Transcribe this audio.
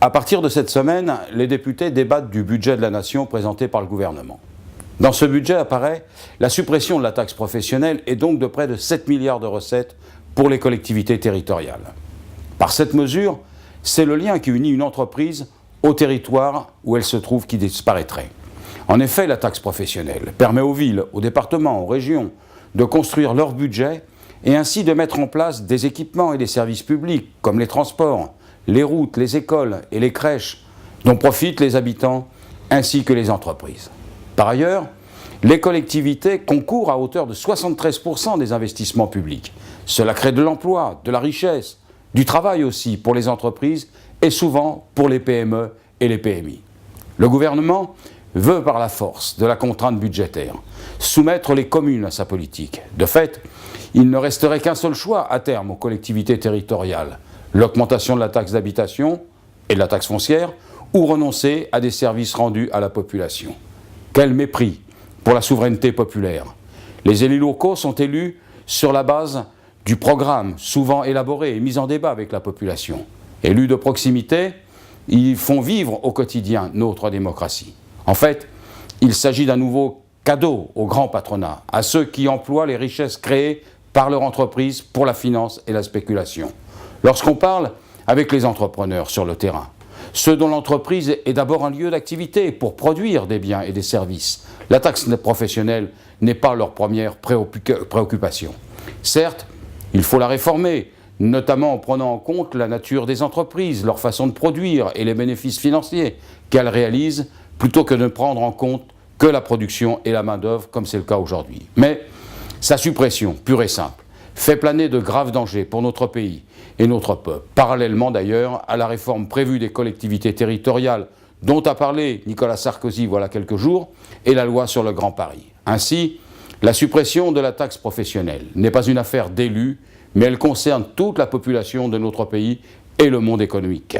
À partir de cette semaine, les députés débattent du budget de la nation présenté par le gouvernement. Dans ce budget apparaît la suppression de la taxe professionnelle et donc de près de 7 milliards de recettes pour les collectivités territoriales. Par cette mesure, c'est le lien qui unit une entreprise au territoire où elle se trouve qui disparaîtrait. En effet, la taxe professionnelle permet aux villes, aux départements, aux régions de construire leur budget et ainsi de mettre en place des équipements et des services publics comme les transports, les routes, les écoles et les crèches dont profitent les habitants ainsi que les entreprises. Par ailleurs, les collectivités concourent à hauteur de 73% des investissements publics. Cela crée de l'emploi, de la richesse, du travail aussi pour les entreprises et souvent pour les PME et les PMI. Le gouvernement veut par la force de la contrainte budgétaire soumettre les communes à sa politique. De fait, il ne resterait qu'un seul choix à terme aux collectivités territoriales, l'augmentation de la taxe d'habitation et de la taxe foncière ou renoncer à des services rendus à la population. Quel mépris pour la souveraineté populaire. Les élus locaux sont élus sur la base du programme, souvent élaboré et mis en débat avec la population. Élus de proximité, ils font vivre au quotidien notre démocratie. En fait, il s'agit d'un nouveau cadeau au grand patronat, à ceux qui emploient les richesses créées par leur entreprise pour la finance et la spéculation. Lorsqu'on parle avec les entrepreneurs sur le terrain, ceux dont l'entreprise est d'abord un lieu d'activité pour produire des biens et des services, la taxe professionnelle n'est pas leur première préoccupation. Certes, il faut la réformer, notamment en prenant en compte la nature des entreprises, leur façon de produire et les bénéfices financiers qu'elles réalisent, plutôt que de ne prendre en compte que la production et la main-d'œuvre, comme c'est le cas aujourd'hui. Mais sa suppression, pure et simple, fait planer de graves dangers pour notre pays et notre peuple, parallèlement d'ailleurs à la réforme prévue des collectivités territoriales dont a parlé Nicolas Sarkozy voilà quelques jours, et la loi sur le Grand Paris. Ainsi, la suppression de la taxe professionnelle n'est pas une affaire d'élus, mais elle concerne toute la population de notre pays et le monde économique.